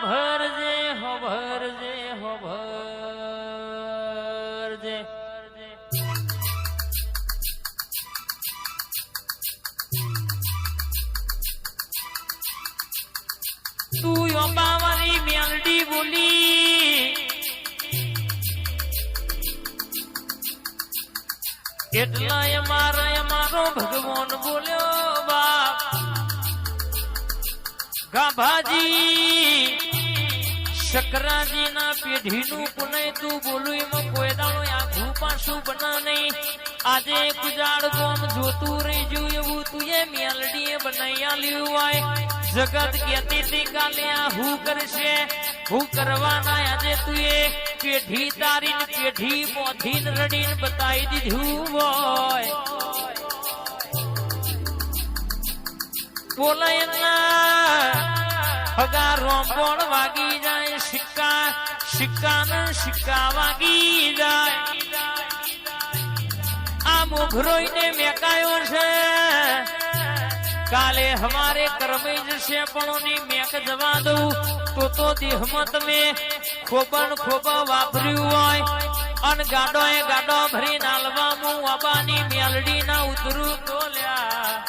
હોભરજે હોભરજે હોભરજે તું યોબાવાળી મેલડી બોલી એટલા અમારો ભગવાન બોલ્યો બાપ ગાભાજી શકરાજી ના પેઢી નું પુનઃ તું બોલું એમાં કોઈ દાડો આખું પાછું બના નહીં આજે ગુજાડ ગોમ જોતું રહેજું એવું તું એ મેલડી બનાવી આલ્યું હોય જગત કહેતી હતી કાલે આ હું કરશે હું કરવાના આજે તું એ પેઢી તારી પેઢી મોથી રડીને બતાવી દીધું હોય બોલાય હગા રોંપણ વાગી જાય સિક્કા વાગી જાય આ મોઘરોઈને મેકાયો છે કાલે હમારે કરમે જશે પણ મેક જવા દઉં તો દેહમાં તમે ખોબા વાપર્યું હોય અને ગાડો ભરી નાલવામાં આબાની મેલડી ના ઉતરું બોલ્યા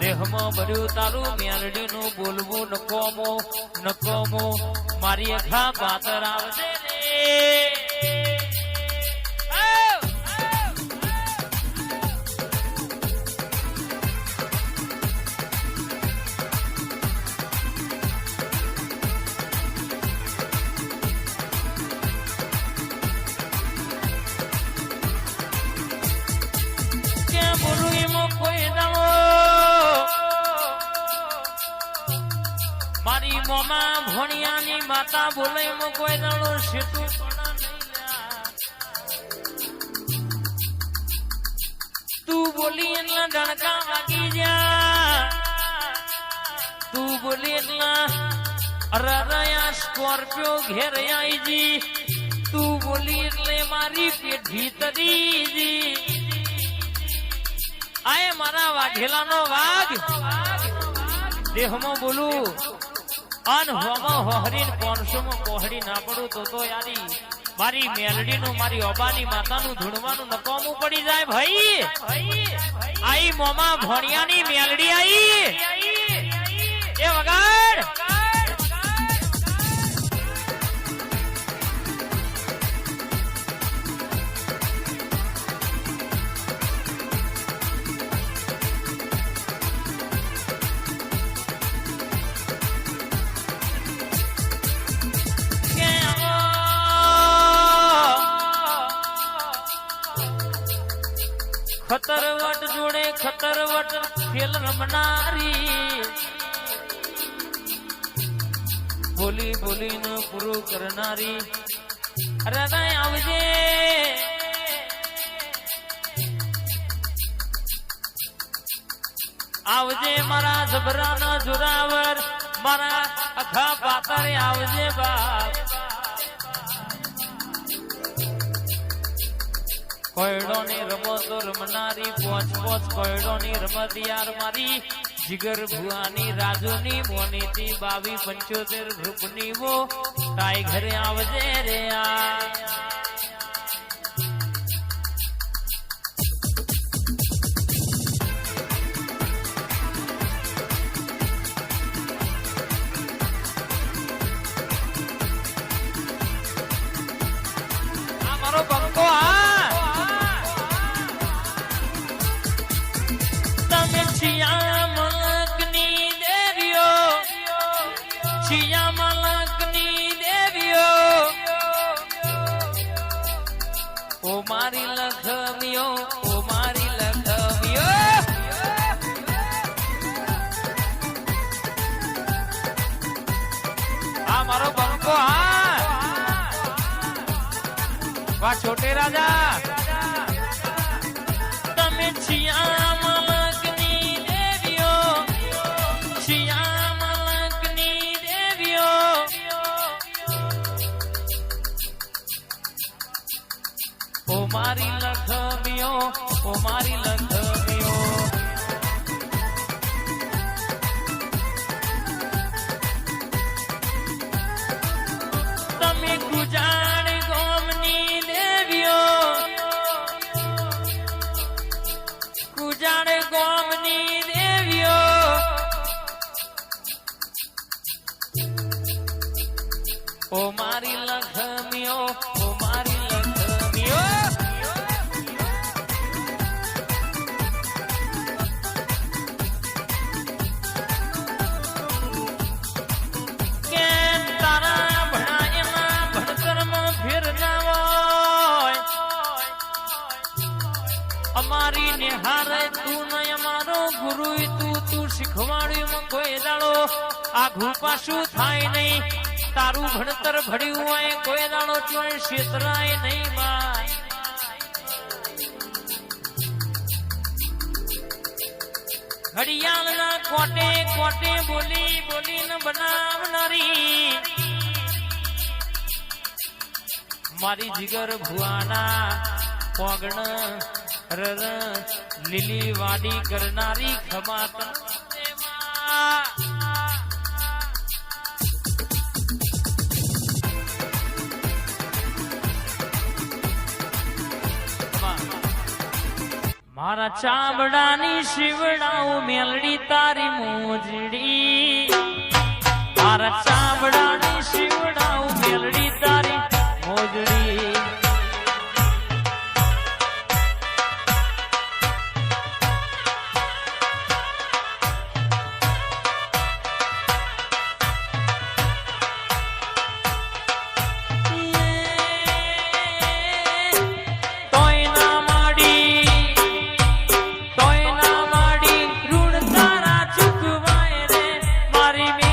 દેહમાં ભર્યું તારું મેલડી નું બોલવું નકોમો મારી અખા પાતર આવજે મારી મોમા ભણિયાની માતા બોલે કોઈ દાડો શેતું તું બોલી એટલા ડણકા વાગી જા તું બોલી એટલા રરયા સ્કોર્પિયો ઘેર આઈજી તું બોલી એટલે મારી પેઢી તરીજી આય મારા વાઘેલાનો વાઘ દેહમાં બોલું અન હોમાં હોહરીન 500 માં કોહડી ના પડું તો યારી મારી મેલડી નું મારી ઓબાની માતાનું ધૂણવાનું નકોમું પડી જાય ભાઈ આઈ મોમા ભણિયાની મેલડી આઈ એ વગાડ ખતરવટ જોડે ખતરવટ ખેલ રમનારી બોલીને પૂરું કરનારી અરે આવજે આવજે મારા જબરાના જોરાવર મારા અખા પાતરે આવજે બાપ કોયડોની રમતો રમનારી પોચ કોયડોની રમત યાર મારી જીગર ભુવાની રાજુની મોનીતી 2275 ગ્રુપની વો ટાઈગર આવજે રે આ મારો બંકો ઓ મારી લખમિયો આ મારો બંકો વાહ છોટે રાજા તમે છિયા મલકની દેવીઓ ઓ મારી લખમિયો ઓ મારી લખમીઓ, ઓ મારી લખમીઓ. કે તારા ભણાયેલા ભણતરમાં ફેર ના હોય, અમારી નિહારે તું ને અમારો ગુરુ તું શીખવાડ્યું કોઈ દાડો આઘું પાછું થાય નહીં. તારું ભણતર ભણ્યું હોય કોઈ દાડો ચોય છેતરાય નહીં બા. ઘડિયાળના કોટે કોટે બોલી બોલીને બનાવનારી મારી જીગર ભુવાના પોગણ રર લીલી વાડી કરનારી ખમાત મારા ચામડાની શિવડાઉ મેલડી તારી મોજડી. મારા ચામડાની શિવડાઉ મેલડી તારી મોજડી. મારી